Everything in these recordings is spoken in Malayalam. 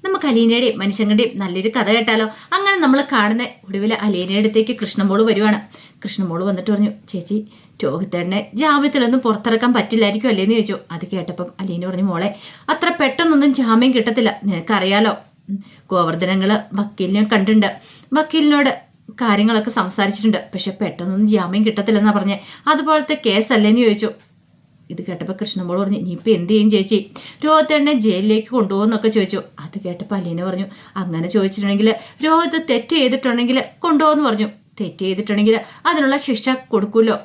നമുക്ക് അലീനയുടെയും മനുഷ്യങ്ങളുടെയും നല്ലൊരു കഥ കേട്ടാലോ? അങ്ങനെ നമ്മൾ കാണുന്ന ഒടുവിൽ അലീനയുടെ അടുത്തേക്ക് കൃഷ്ണമോള് വരുവാണ്. കൃഷ്ണമോള് വന്നിട്ട് പറഞ്ഞു, ചേച്ചി രോഹിത്തേട്ടനെ ജാമ്യത്തിലൊന്നും പുറത്തിറക്കാൻ പറ്റില്ലായിരിക്കും അല്ലേന്ന് ചോദിച്ചു. അത് കേട്ടപ്പം അലീന പറഞ്ഞു, മോളെ അത്ര പെട്ടെന്നൊന്നും ജാമ്യം കിട്ടത്തില്ല, നിനക്കറിയാലോ. ഗോവർദ്ധനങ്ങള് വക്കീലിനെ കണ്ടിട്ടുണ്ട്, വക്കീലിനോട് കാര്യങ്ങളൊക്കെ സംസാരിച്ചിട്ടുണ്ട്. പക്ഷെ പെട്ടെന്നൊന്നും ജാമ്യം കിട്ടത്തില്ലെന്നാ പറഞ്ഞേ. അതുപോലത്തെ കേസല്ലേന്ന് ചോദിച്ചു. ഇത് കേട്ടപ്പോൾ കൃഷ്ണമോൾ പറഞ്ഞു, ഇനിയിപ്പോൾ എന്ത് ചെയ്യും ചേച്ചി? രോഹിത്തേട്ടനെ ജയിലിലേക്ക് കൊണ്ടുപോകുന്നൊക്കെ ചോദിച്ചു. അത് കേട്ടപ്പോൾ അലീന പറഞ്ഞു, അങ്ങനെ ചോദിച്ചിട്ടുണ്ടെങ്കിൽ രോഹിത് തെറ്റ് ചെയ്തിട്ടുണ്ടെങ്കിൽ കൊണ്ടുപോകുമെന്ന് പറഞ്ഞു. തെറ്റ് ചെയ്തിട്ടുണ്ടെങ്കിൽ അതിനുള്ള ശിക്ഷ കൊടുക്കുമല്ലോ.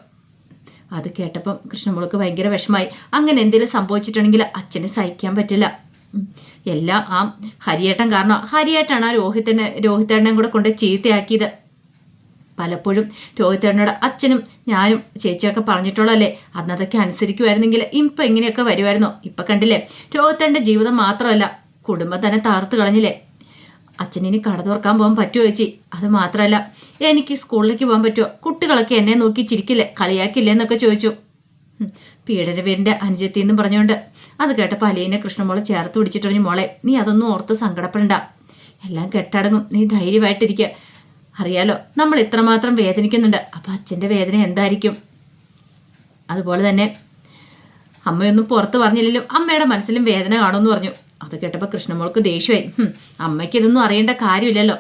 അത് കേട്ടപ്പം കൃഷ്ണമോൾക്ക് ഭയങ്കര വിഷമായി. അങ്ങനെ എന്തെങ്കിലും സംഭവിച്ചിട്ടുണ്ടെങ്കിൽ അച്ഛന് സഹിക്കാൻ പറ്റില്ല. എല്ലാം ആ ഹരിയേട്ടൻ കാരണം. ഹരിയേട്ടാണ് ആ രോഹിത്തേട്ടനെ കൂടെ കൊണ്ട് ചീത്തയാക്കിയത്. പലപ്പോഴും രോഹിത്തേട്ടനോട് അച്ഛനും ഞാനും ചേച്ചിയൊക്കെ പറഞ്ഞിട്ടുള്ളല്ലേ, അന്നതൊക്കെ അനുസരിക്കുമായിരുന്നെങ്കിൽ ഇപ്പം ഇങ്ങനെയൊക്കെ വരുമായിരുന്നോ? ഇപ്പം കണ്ടില്ലേ, രോഹിത്തേട്ടൻ്റെ ജീവിതം മാത്രമല്ല കുടുംബം തന്നെ തകർത്ത് കളഞ്ഞില്ലേ. അച്ഛനിനി കട തുറക്കാൻ പോകാൻ പറ്റുമോ ചേച്ചി? അത് മാത്രമല്ല, എനിക്ക് സ്കൂളിലേക്ക് പോകാൻ പറ്റുമോ? കുട്ടികളൊക്കെ എന്നെ നോക്കി ചിരിക്കില്ലേ, കളിയാക്കില്ലേ എന്നൊക്കെ ചോദിച്ചു. പീഡനവീരൻ്റെ അനുജത്തി എന്നും പറഞ്ഞുകൊണ്ട്. അത് കേട്ടപ്പോൾ അലീനെ കൃഷ്ണമോളെ ചേർത്ത് പിടിച്ചിട്ട് പറഞ്ഞു, മോളെ നീ അതൊന്നും ഓർത്ത് സങ്കടപ്പെടണ്ട, എല്ലാം കെട്ടടങ്ങും, നീ ധൈര്യമായിട്ടിരിക്കുക. അറിയാലോ നമ്മൾ ഇത്രമാത്രം വേദനിക്കുന്നുണ്ട്, അപ്പം അച്ഛൻ്റെ വേദന എന്തായിരിക്കും? അതുപോലെ തന്നെ അമ്മയൊന്നും പുറത്ത് പറഞ്ഞില്ലെങ്കിലും അമ്മയുടെ മനസ്സിലും വേദന കാണുമെന്ന് പറഞ്ഞു. അത് കേട്ടപ്പോൾ കൃഷ്ണമോൾക്ക് ദേഷ്യമായി. അമ്മയ്ക്ക് ഇതൊന്നും അറിയേണ്ട കാര്യമില്ലല്ലോ.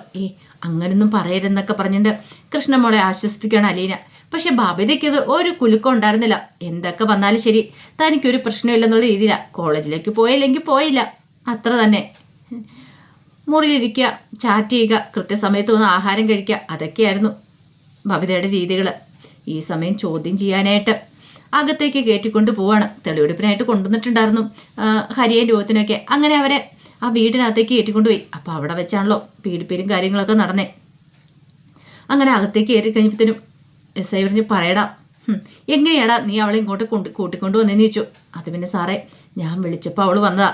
അങ്ങനൊന്നും പറയരുതെന്നൊക്കെ പറഞ്ഞിട്ട് കൃഷ്ണമോളെ ആശ്വസിപ്പിക്കുകയാണ് അലീന. പക്ഷെ ബബിതയ്ക്ക് ഇത് ഒരു കുലുക്കം ഉണ്ടായിരുന്നില്ല. എന്തൊക്കെ വന്നാലും ശരി, തനിക്കൊരു പ്രശ്നമില്ലെന്നുള്ള രീതിയിലാണ്. കോളേജിലേക്ക് പോയില്ലെങ്കിൽ പോയില്ല, അത്ര തന്നെ. മുറിയിലിരിക്കുക, ചാറ്റ് ചെയ്യുക, കൃത്യസമയത്ത് വന്ന് ആഹാരം കഴിക്കുക, അതൊക്കെയായിരുന്നു ബബിതയുടെ രീതികൾ. ഈ സമയം ചോദ്യം ചെയ്യാനായിട്ട് അകത്തേക്ക് കയറ്റിക്കൊണ്ട് പോവാണ്. തെളിവെടുപ്പിനായിട്ട് കൊണ്ടുവന്നിട്ടുണ്ടായിരുന്നു ഹരിയേയും രോഹത്തിനൊക്കെ. അങ്ങനെ അവരെ ആ വീടിനകത്തേക്ക് കയറ്റിക്കൊണ്ടുപോയി. അപ്പോൾ അവിടെ വെച്ചാണല്ലോ പീഡിപ്പേരും കാര്യങ്ങളൊക്കെ നടന്നേ. അങ്ങനെ അകത്തേക്ക് കയറി കഴിഞ്ഞപ്പോഴത്തേനും എസ് ഐ പറഞ്ഞ്, പറയടാ എങ്ങനെയാടാ നീ അവളെ ഇങ്ങോട്ട് കൂട്ടിക്കൊണ്ട് വന്നേന്ന് ചോദിച്ചു. അത് പിന്നെ സാറേ, ഞാൻ വിളിച്ചപ്പോൾ അവൾ വന്നതാ.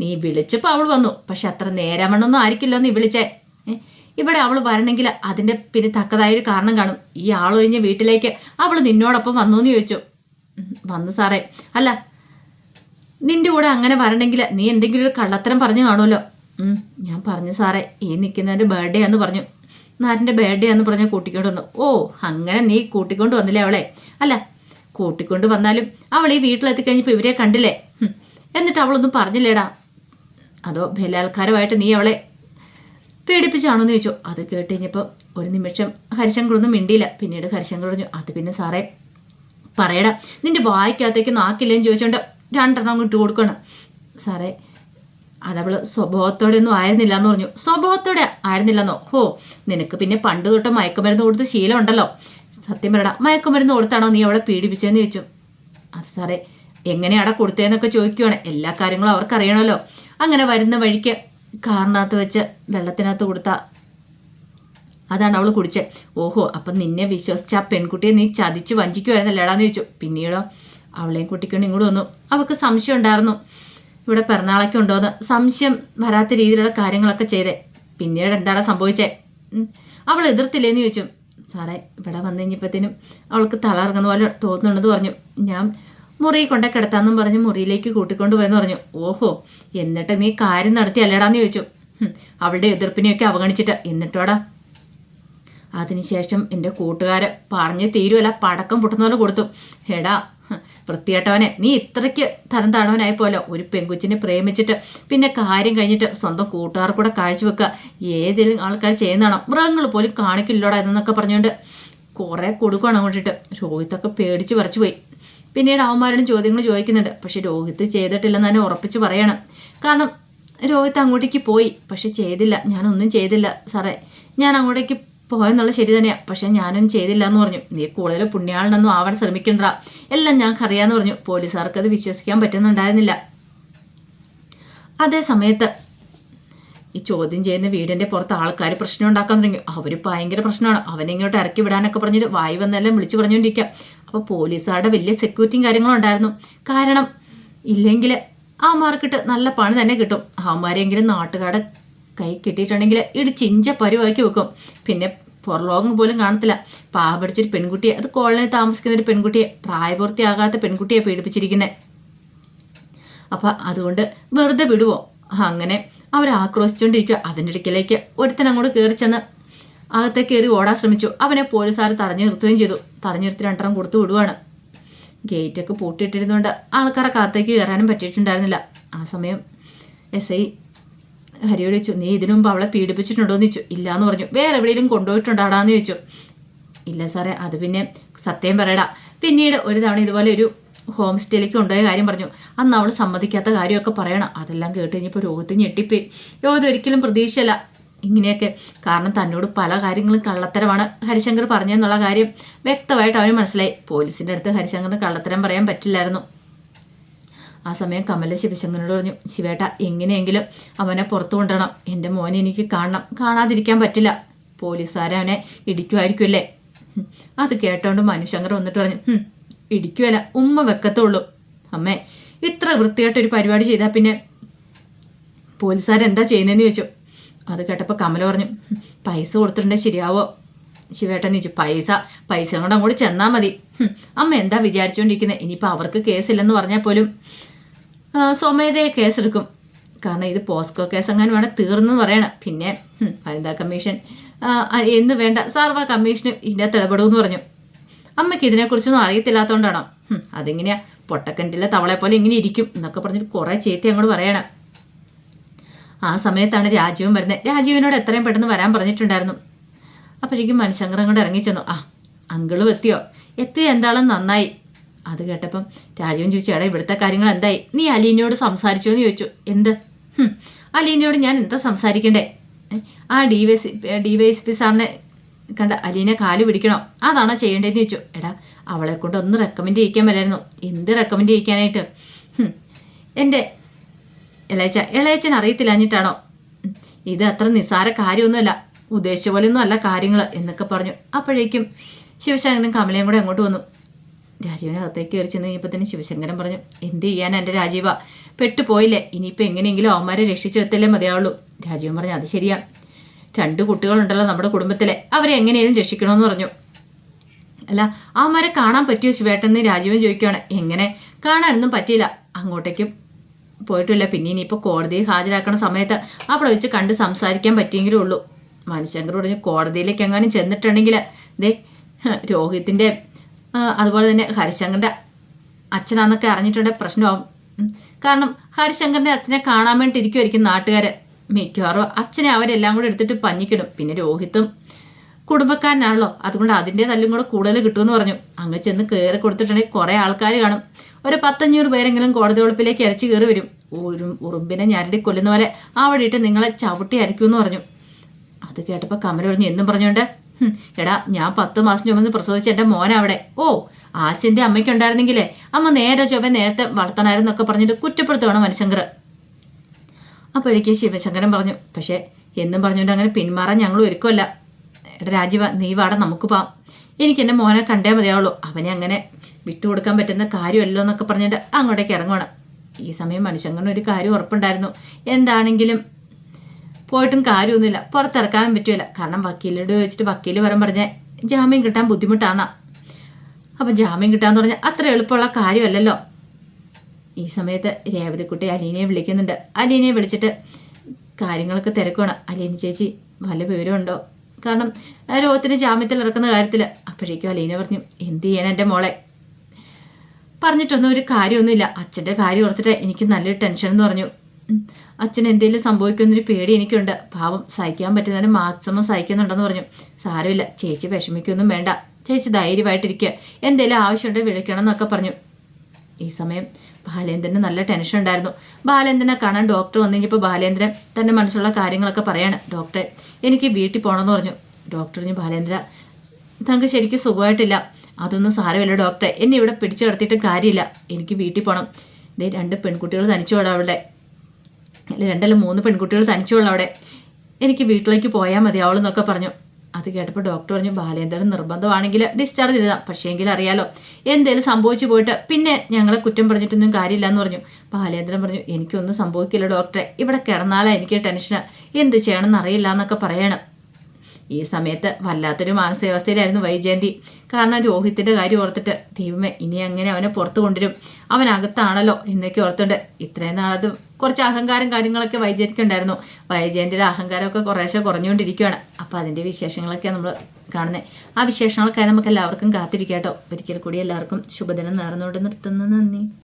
നീ വിളിച്ചപ്പോൾ അവൾ വന്നു, പക്ഷെ അത്ര നേരാമണ്ണൊന്നും ആയിരിക്കില്ലോ നീ വിളിച്ചേ. ഇവിടെ അവൾ വരണമെങ്കിൽ അതിൻ്റെ പിന്നെ തക്കതായൊരു കാരണം കാണും. ഈ ആളൊഴിഞ്ഞ വീട്ടിലേക്ക് അവൾ നിന്നോടൊപ്പം വന്നു എന്ന് ചോദിച്ചു. വന്നു സാറേ. അല്ല, നിന്റെ കൂടെ അങ്ങനെ വരണമെങ്കിൽ നീ എന്തെങ്കിലും ഒരു കള്ളത്തരം പറഞ്ഞു കാണുമല്ലോ. ഞാൻ പറഞ്ഞു സാറേ, ഈ നിൽക്കുന്നതിൻ്റെ ബർത്ത്ഡേ എന്ന് പറഞ്ഞു. നാരിൻ്റെ ബർത്ത്ഡേ എന്ന് പറഞ്ഞാൽ കൂട്ടിക്കൊണ്ട് വന്നു. ഓ, അങ്ങനെ നീ കൂട്ടിക്കൊണ്ട് വന്നില്ലേ അവളെ? അല്ല, കൂട്ടിക്കൊണ്ട് വന്നാലും അവൾ ഈ വീട്ടിലെത്തിക്കഴിഞ്ഞപ്പോൾ ഇവരെ കണ്ടില്ലേ, എന്നിട്ട് അവളൊന്നും പറഞ്ഞില്ലേടാ? അതോ ബലാത്കാരമായിട്ട് നീ അവളെ പേടിപ്പിച്ചാണോന്ന് ചോദിച്ചു. അത് കേട്ട് കഴിഞ്ഞപ്പോൾ ഒരു നിമിഷം ഹരിശങ്കറൊന്നും മിണ്ടിയില്ല. പിന്നീട് ഹരിശങ്കർ പറഞ്ഞു, അത് പിന്നെ സാറേ പറയടാ, നിന്റെ വായിക്കകത്തേക്ക് നാക്കില്ലേന്ന് ചോദിച്ചോണ്ട് 2 എണ്ണം ഇട്ട് കൊടുക്കണം സാറേ. അതവള് സ്വഭാവത്തോടെ ഒന്നും ആയിരുന്നില്ല എന്ന് പറഞ്ഞു. സ്വഭാവത്തോടെ ആയിരുന്നില്ലെന്നോ? ഹോ, നിനക്ക് പിന്നെ പണ്ട് തൊട്ട് മയക്കുമരുന്ന് കൊടുത്ത് ശീലം ഉണ്ടല്ലോ. സത്യം പറയടാ, മയക്കുമരുന്ന് കൊടുത്താണോ നീ അവളെ പീഡിപ്പിച്ചതെന്ന് ചോദിച്ചു. അത് സാറേ, എങ്ങനെയാടാ കൊടുത്തതെന്നൊക്കെ ചോദിക്കുവാണ്. എല്ലാ കാര്യങ്ങളും അവർക്കറിയണമല്ലോ. അങ്ങനെ വരുന്ന വഴിക്ക് കാറിനകത്ത് വെച്ച് വെള്ളത്തിനകത്ത് കൊടുത്ത അതാണ് അവൾ കുടിച്ചത്. ഓഹോ, അപ്പം നിന്നെ വിശ്വസിച്ച ആ പെൺകുട്ടിയെ നീ ചതിച്ച് വഞ്ചിക്കുമായിരുന്നല്ലേടാന്ന് ചോദിച്ചു. പിന്നീടോ അവളെയും കുട്ടിക്കൊണ്ട് ഇങ്ങോട്ട് വന്നു. അവൾക്ക് സംശയം ഉണ്ടായിരുന്നു ഇവിടെ പിറന്നാളൊക്കെ ഉണ്ടോയെന്ന്. സംശയം വരാത്ത രീതിയിലുള്ള കാര്യങ്ങളൊക്കെ ചെയ്തേ. പിന്നീട് എന്താണ് സംഭവിച്ചേ? അവൾ എതിർത്തില്ലേന്ന് ചോദിച്ചു. സാറേ, ഇവിടെ വന്നു കഴിഞ്ഞപ്പോഴത്തേനും അവൾക്ക് തലയിറങ്ങുന്ന പോലെ തോന്നുന്നുണ്ടെന്ന് പറഞ്ഞു. ഞാൻ മുറി കൊണ്ടേ കിടത്താന്നും പറഞ്ഞ് മുറിയിലേക്ക് കൂട്ടിക്കൊണ്ട് പോയെന്ന് പറഞ്ഞു. ഓഹോ, എന്നിട്ട് നീ കാര്യം നടത്തിയല്ലേടാന്ന് ചോദിച്ചു. അവളുടെ എതിർപ്പിനെയൊക്കെ അവഗണിച്ചിട്ട്. എന്നിട്ടോടാ? അതിനുശേഷം എൻ്റെ കൂട്ടുകാരെ പറഞ്ഞ് തീരുവല്ല, പടക്കം പൊട്ടുന്ന പോലെ കൊടുത്തു. എടാ വൃത്തിയേട്ടവനെ, നീ ഇത്രയ്ക്ക് തരം താഴവനായിപ്പോലോ. ഒരു പെങ്കുച്ചിനെ പ്രേമിച്ചിട്ട് പിന്നെ കാര്യം കഴിഞ്ഞിട്ട് സ്വന്തം കൂട്ടുകാർ കൂടെ കാഴ്ചവെക്കുക ഏതെങ്കിലും ആൾക്കാർ ചെയ്യുന്നതാണോ? മൃഗങ്ങൾ പോലും കാണിക്കില്ലോടാ എന്നൊക്കെ പറഞ്ഞുകൊണ്ട് കുറേ കൊടുക്കുകയാണ് അങ്ങോട്ടിട്ട്. രോഹിത്തൊക്കെ പേടിച്ച് വരച്ചു പോയി. പിന്നീട് അവന്മാരോടും ചോദ്യങ്ങൾ ചോദിക്കുന്നുണ്ട്. പക്ഷെ രോഹിത്ത് ചെയ്തിട്ടില്ലെന്ന് തന്നെ ഉറപ്പിച്ച് പറയണം. കാരണം രോഹിത്ത് അങ്ങോട്ടേക്ക് പോയി, പക്ഷെ ചെയ്തില്ല, ഞാനൊന്നും ചെയ്തില്ല സാറേ, ഞാൻ അങ്ങോട്ടേക്ക് പോയെന്നുള്ള ശരി തന്നെയാണ്, പക്ഷെ ഞാനൊന്നും ചെയ്തില്ല എന്ന് പറഞ്ഞു. നീ കൂടുതൽ പുണ്യാളനൊന്നും ആവാൻ ശ്രമിക്കണ്ട, എല്ലാം ഞങ്ങൾക്കറിയാമെന്ന് പറഞ്ഞു. പോലീസുകാർക്ക് അത് വിശ്വസിക്കാൻ പറ്റുന്നുണ്ടായിരുന്നില്ല. അതേ സമയത്ത് ഈ ചോദ്യം ചെയ്യുന്ന വീടിൻ്റെ പുറത്ത് ആൾക്കാർ പ്രശ്നം ഉണ്ടാക്കാൻ തുടങ്ങി. അവർ ഭയങ്കര പ്രശ്നമാണ്, അവനിങ്ങോട്ട് ഇറക്കി വിടാനൊക്കെ പറഞ്ഞിട്ട് വായി വന്നെല്ലാം വിളിച്ചു പറഞ്ഞുകൊണ്ടിരിക്കുക. അപ്പോൾ പോലീസുകാരുടെ വലിയ സെക്യൂരിറ്റിയും കാര്യങ്ങളും ഉണ്ടായിരുന്നു. കാരണം ഇല്ലെങ്കിൽ അവന്മാർക്കിട്ട് നല്ല പണി തന്നെ കിട്ടും. അവന്മാരെങ്കിലും നാട്ടുകാരുടെ കൈ കിട്ടിയിട്ടുണ്ടെങ്കിൽ ഇടിച്ചിഞ്ച പരുവാക്കി വെക്കും. പിന്നെ പുറലോകം പോലും കാണത്തില്ല. പാവടിച്ചൊരു പെൺകുട്ടിയെ, അത് കോളനിയിൽ താമസിക്കുന്ന ഒരു പെൺകുട്ടിയെ, പ്രായപൂർത്തിയാകാത്ത പെൺകുട്ടിയെ പീഡിപ്പിച്ചിരിക്കുന്നത്. അപ്പം അതുകൊണ്ട് വെറുതെ വിടുവോ? അങ്ങനെ അവർ ആക്രോശിച്ചുകൊണ്ടിരിക്കുക. അതിൻ്റെ ഇടയ്ക്കിലേക്ക് ഒരുത്തൻ അങ്ങോട്ട് കയറി ചെന്ന് അകത്തേക്ക് കയറി ഓടാൻ ശ്രമിച്ചു. അവനെ പോലീസുകാർ തടഞ്ഞു നിർത്തുകയും ചെയ്തു. തടഞ്ഞു നിർത്തി 2 കൊടുത്തു വിടുവാണ്. ഗേറ്റൊക്കെ പൂട്ടിയിട്ടിരുന്നുകൊണ്ട് ആൾക്കാരൊക്കെ അകത്തേക്ക് കയറാനും പറ്റിയിട്ടുണ്ടായിരുന്നില്ല. ആ സമയം SI ഹരിയോട് ചോദിച്ചു, നീ ഇതിനു മുമ്പ് അവളെ പീഡിപ്പിച്ചിട്ടുണ്ടോ എന്ന് ചോദിച്ചു. ഇല്ലയെന്ന് പറഞ്ഞു. വേറെ എവിടെയെങ്കിലും കൊണ്ടുപോയിട്ടുണ്ടാടാന്ന് ചോദിച്ചു. ഇല്ല സാറേ, അത് പിന്നെ സത്യം പറയടാ. പിന്നീട് ഒരു തവണ ഇതുപോലെ ഒരു ഹോം സ്റ്റേയിലേക്ക് കൊണ്ടുപോയ കാര്യം പറഞ്ഞു. അന്ന് അവൾ സമ്മതിക്കാത്ത കാര്യമൊക്കെ പറയണം. അതെല്ലാം കേട്ട് കഴിഞ്ഞപ്പോൾ രോഹിത് ഞെട്ടിപ്പോയി. രോഹിത് ഒരിക്കലും പ്രതീക്ഷയല്ല ഇങ്ങനെയൊക്കെ. കാരണം തന്നോട് പല കാര്യങ്ങളും കള്ളത്തരമാണ് ഹരിശങ്കർ പറഞ്ഞെന്നുള്ള കാര്യം വ്യക്തമായിട്ട് അവന് മനസ്സിലായി. പോലീസിൻ്റെ അടുത്ത് ഹരിശങ്കറിന് കള്ളത്തരം പറയാൻ പറ്റില്ലായിരുന്നു. ആ സമയം കമല ശിവശങ്കരനോട് പറഞ്ഞു, ശിവേട്ട എങ്ങനെയെങ്കിലും അവനെ പുറത്തു കൊണ്ടുവരണം. എൻ്റെ മോനെ എനിക്ക് കാണണം. കാണാതിരിക്കാൻ പറ്റില്ല. പോലീസുകാരെ അവനെ ഇടിക്കുമായിരിക്കുമല്ലേ. അത് കേട്ടോണ്ട് മനുശങ്കർ വന്നിട്ട് പറഞ്ഞു, ഇടിക്കുമല്ല, ഉമ്മ വെക്കത്തുള്ളൂ. അമ്മേ, ഇത്ര വൃത്തിയായിട്ടൊരു പരിപാടി ചെയ്താൽ പിന്നെ പോലീസുകാരെന്താ ചെയ്യുന്നതെന്ന് ചോദിച്ചു. അത് കേട്ടപ്പോൾ കമല പറഞ്ഞു, പൈസ കൊടുത്തിട്ടുണ്ടെങ്കിൽ ശരിയാവോ ശിവേട്ടൻ ചോദിച്ചു. പൈസ കൊണ്ട് അങ്ങോട്ട് ചെന്നാൽ മതി. അമ്മ എന്താ വിചാരിച്ചുകൊണ്ടിരിക്കുന്നത്? ഇനിയിപ്പോൾ അവർക്ക് കേസില്ലെന്ന് പറഞ്ഞാൽ പോലും സ്വമേധയെ കേസെടുക്കും. കാരണം ഇത് പോസ്കോ കേസ് എങ്ങാനും വേണം തീർന്നു പറയണം. പിന്നെ വനിതാ കമ്മീഷൻ എന്ന് വേണ്ട, സർവ്വ കമ്മീഷനും ഇതിനകത്ത് ഇടപെടുമെന്ന് പറഞ്ഞു. അമ്മയ്ക്ക് ഇതിനെക്കുറിച്ചൊന്നും അറിയത്തില്ലാത്തതുകൊണ്ടാണോ? അതെങ്ങനെയാ, പൊട്ടക്കണ്ടില്ല തവളെ പോലെ ഇങ്ങനെ ഇരിക്കും എന്നൊക്കെ പറഞ്ഞിട്ട് കുറേ ചേത്തി അങ്ങോട്ട് പറയണം. ആ സമയത്താണ് രാജീവും വരുന്നത്. രാജീവിനോട് എത്രയും പെട്ടെന്ന് വരാൻ പറഞ്ഞിട്ടുണ്ടായിരുന്നു. അപ്പോഴേക്കും മനുശങ്കർ അങ്ങോട്ട് ഇറങ്ങി ചെന്നു. അങ്കിളും എത്തിയോ? എന്താണെന്ന് നന്നായി. അത് കേട്ടപ്പം രാജീവൻ ചോദിച്ചു, എടാ ഇവിടുത്തെ കാര്യങ്ങൾ എന്തായി? നീ അലീനയോട് സംസാരിച്ചോ എന്ന് ചോദിച്ചു. എന്ത്? അലീനയോട് ഞാൻ എന്താ സംസാരിക്കണ്ടേ? ആ DYSP സാറിനെ കണ്ട അലീനെ കാല് പിടിക്കണോ? അതാണോ ചെയ്യേണ്ടതെന്ന് ചോദിച്ചു. എടാ അവളെ കൊണ്ട് ഒന്ന് റെക്കമെൻഡ് ചെയ്യിക്കാൻ വരായിരുന്നു. എന്ത് റെക്കമെൻഡ് ചെയ്യിക്കാനായിട്ട്? എൻ്റെ ഇളയച്ചൻ അറിയത്തില്ലാഞ്ഞിട്ടാണോ? ഇത് അത്ര നിസ്സാര കാര്യമൊന്നുമല്ല, ഉദ്ദേശിച്ച പോലെയൊന്നും അല്ല കാര്യങ്ങൾ എന്നൊക്കെ പറഞ്ഞു. അപ്പോഴേക്കും ശിവശങ്കരനും കമലയും കൂടെ അങ്ങോട്ട് വന്നു. രാജീവനകത്തേക്ക് കയറി ചെന്ന് കഴിഞ്ഞപ്പോൾ തന്നെ ശിവശങ്കരൻ പറഞ്ഞു, എന്ത് ചെയ്യാൻ എൻ്റെ രാജീവ, പെട്ടുപോയില്ലേ, ഇനിയിപ്പോൾ എങ്ങനെയെങ്കിലും അവന്മാരെ രക്ഷിച്ചെടുത്തല്ലേ മതിയാവുള്ളൂ. രാജീവൻ പറഞ്ഞു, അത് ശരിയാ, 2 കുട്ടികളുണ്ടല്ലോ നമ്മുടെ കുടുംബത്തിലെ, അവരെ എങ്ങനെയും രക്ഷിക്കണമെന്ന് പറഞ്ഞു. അല്ല അവന്മാരെ കാണാൻ പറ്റിയോ ശിവേട്ടെന്ന് രാജീവൻ ചോദിക്കുകയാണ്. എങ്ങനെ കാണാനൊന്നും പറ്റിയില്ല, അങ്ങോട്ടേക്കും പോയിട്ടില്ല. പിന്നെ ഇനിയിപ്പോൾ കോടതിയിൽ ഹാജരാക്കണ സമയത്ത് അവിടെ വെച്ച് കണ്ട് സംസാരിക്കാൻ പറ്റിയെങ്കിലേ ഉള്ളൂ. മനുശങ്കർ പറഞ്ഞു, കോടതിയിലേക്ക് എങ്ങാനും ചെന്നിട്ടുണ്ടെങ്കിൽ ദേ രോഹിത്തിൻ്റെ അതുപോലെ തന്നെ ഹരിശങ്കറിൻ്റെ അച്ഛനാന്നൊക്കെ അറിഞ്ഞിട്ടുണ്ടെങ്കിൽ പ്രശ്നമാവും. കാരണം ഹരിശങ്കറിൻ്റെ അച്ഛനെ കാണാൻ വേണ്ടി ഇരിക്കുമായിരിക്കും നാട്ടുകാർ. മിക്കവാറും അച്ഛനെ അവരെല്ലാം കൂടെ എടുത്തിട്ട് പഞ്ഞിക്കിടും. പിന്നെ രോഹിത്തും കുടുംബക്കാരനാണല്ലോ, അതുകൊണ്ട് അതിൻ്റെ തല്ലും കൂടെ കൂടുതൽ കിട്ടുമെന്ന് പറഞ്ഞു. അങ്ങ് ചെന്ന് കയറി കൊടുത്തിട്ടുണ്ടെങ്കിൽ കുറേ ആൾക്കാർ കാണും. ഒരു 10-500 പേരെങ്കിലും കോടതി ഒളിപ്പിലേക്ക് അരച്ച് കയറി വരും. ഉറുമ്പിനെ ഞരടി കൊല്ലുന്ന പോലെ അവിടെ ഇട്ട് നിങ്ങളെ ചവിട്ടി അരയ്ക്കുമെന്ന് പറഞ്ഞു. അത് കേട്ടപ്പോൾ കമല പറഞ്ഞു, എന്നും പറഞ്ഞുകൊണ്ട്, എടാ ഞാൻ 10 മാസം ചുമന്ന് പ്രസവിച്ച എൻ്റെ മോനവിടെ. ഓ ആശൻ്റെ അമ്മയ്ക്കുണ്ടായിരുന്നെങ്കിലേ അമ്മ നേരത്തെ വളർത്തണമായിരുന്നൊക്കെ പറഞ്ഞിട്ട് കുറ്റപ്പെടുത്തുകയാണ് മനുശങ്കർ. അപ്പോഴേക്കും ശിവശങ്കരൻ പറഞ്ഞു, പക്ഷേ എന്നും പറഞ്ഞുകൊണ്ട് അങ്ങനെ പിന്മാറാൻ ഞങ്ങൾ ഒരുക്കമല്ല. എടാ രാജീവ, നീ വാട, നമുക്ക് പോവാം. എനിക്ക് എൻ്റെ മോനെ കണ്ടേ മതിയാവുള്ളൂ. അവനെ അങ്ങനെ വിട്ടുകൊടുക്കാൻ പറ്റുന്ന കാര്യമല്ലോ എന്നൊക്കെ പറഞ്ഞിട്ട് അങ്ങോട്ടേക്ക് ഇറങ്ങണം. ഈ സമയം മനുശങ്കരന് ഒരു കാര്യം ഉറപ്പുണ്ടായിരുന്നു, എന്താണെങ്കിലും പോയിട്ടും കാര്യമൊന്നുമില്ല, പുറത്തിറക്കാൻ പറ്റുമല്ല. കാരണം വക്കീലോട് ചോദിച്ചിട്ട് വക്കീൽ വരാൻ പറഞ്ഞാൽ ജാമ്യം കിട്ടാൻ ബുദ്ധിമുട്ടാന്നാ. അപ്പം ജാമ്യം കിട്ടാന്ന് പറഞ്ഞാൽ അത്ര എളുപ്പമുള്ള കാര്യമല്ലല്ലോ. ഈ സമയത്ത് രേവതിക്കുട്ടി അലീനയെ വിളിക്കുന്നുണ്ട്. അലീനയെ വിളിച്ചിട്ട് കാര്യങ്ങളൊക്കെ തിരക്കുവാണ്. അലീന ചേച്ചി വല്ല വിവരമുണ്ടോ? കാരണം രോഗത്തിന് ജാമ്യത്തിൽ ഇറക്കുന്ന കാര്യത്തിൽ. അപ്പോഴേക്കും അലീന പറഞ്ഞു, എന്ത് ചെയ്യാൻ എൻ്റെ മോളെ, പറഞ്ഞിട്ടൊന്നും ഒരു കാര്യമൊന്നുമില്ല. അച്ഛൻ്റെ കാര്യം ഓർത്തിട്ട് എനിക്ക് നല്ലൊരു ടെൻഷൻ എന്ന് പറഞ്ഞു. അച്ഛൻ എന്തെങ്കിലും സംഭവിക്കുമെന്നൊരു പേടി എനിക്കുണ്ട്. പാവം സഹിക്കാൻ പറ്റുന്നതിന് മാക്സിമം സഹിക്കുന്നുണ്ടെന്ന് പറഞ്ഞു. സാരമില്ല ചേച്ചി, വിഷമിക്കൊന്നും വേണ്ട, ചേച്ചി ധൈര്യമായിട്ടിരിക്കുക, എന്തെങ്കിലും ആവശ്യമുണ്ടെങ്കിൽ വിളിക്കണം എന്നൊക്കെ പറഞ്ഞു. ഈ സമയം ബാലേന്ദ്രന് നല്ല ടെൻഷൻ ഉണ്ടായിരുന്നു. ബാലേന്ദ്രനെ കാണാൻ ഡോക്ടർ വന്നു കഴിഞ്ഞപ്പോൾ ബാലേന്ദ്രൻ തൻ്റെ മനസ്സുള്ള കാര്യങ്ങളൊക്കെ പറയാണ്. ഡോക്ടറെ എനിക്ക് വീട്ടിൽ പോകണമെന്ന് പറഞ്ഞു. ഡോക്ടർ പറഞ്ഞു, ബാലേന്ദ്ര തങ്ങൾക്ക് ശരിക്കും സുഖമായിട്ടില്ല. അതൊന്നും സാരമില്ല ഡോക്ടറെ, എന്നെ ഇവിടെ പിടിച്ചു കിടത്തിയിട്ട് കാര്യമില്ല, എനിക്ക് വീട്ടിൽ പോകണം. ഇതേ 2 പെൺകുട്ടികൾ തനിച്ചോളാം അവിടെ, അല്ല 2-3 പെൺകുട്ടികൾ തനിച്ചോളാം അവിടെ, എനിക്ക് വീട്ടിലേക്ക് പോയാൽ മതിയാവുള്ളൂ പറഞ്ഞു. അത് കേട്ടപ്പോൾ ഡോക്ടർ പറഞ്ഞു, ബാലേന്ദ്രൻ നിർബന്ധമാണെങ്കിൽ ഡിസ്ചാർജ് ചെയ്താൽ, പക്ഷേ എങ്കിൽ അറിയാലോ എന്തേലും സംഭവിച്ചു പോയിട്ട് പിന്നെ ഞങ്ങളെ കുറ്റം പറഞ്ഞിട്ടൊന്നും കാര്യമില്ല എന്ന് പറഞ്ഞു. ബാലേന്ദ്രൻ പറഞ്ഞു, എനിക്കൊന്നും സംഭവിക്കില്ല ഡോക്ടറെ, ഇവിടെ കിടന്നാലാ എനിക്ക് ടെൻഷന്, എന്ത് ചെയ്യണമെന്ന് അറിയില്ല എന്നൊക്കെ പറയണം. ഈ സമയത്ത് വല്ലാത്തൊരു മാനസികാവസ്ഥയിലായിരുന്നു വൈജയന്തി. കാരണം രോഹിത്തിൻ്റെ കാര്യം ഓർത്തിട്ട് ദൈവമേ ഇനി അങ്ങനെ അവനെ പുറത്ത് കൊണ്ടുവരും, അവനകത്താണല്ലോ എന്നൊക്കെ ഓർത്തുണ്ട്. ഇത്രയും നാളത് കുറച്ച് അഹങ്കാരം കാര്യങ്ങളൊക്കെ വൈജയന്തിക്ക് ഉണ്ടായിരുന്നു. വൈജയന്തിയുടെ അഹങ്കാരമൊക്കെ കുറേശ്ശെ കുറഞ്ഞുകൊണ്ടിരിക്കുകയാണ്. അപ്പോൾ അതിൻ്റെ വിശേഷങ്ങളൊക്കെ നമ്മൾ കാണുന്നത്. ആ വിശേഷങ്ങൾക്കായി നമുക്ക് എല്ലാവർക്കും കാത്തിരിക്കാം കേട്ടോ. ഒരിക്കൽ കൂടി എല്ലാവർക്കും ശുഭദിനം നേർന്നുകൊണ്ട് നിർത്തുന്നു. നന്ദി.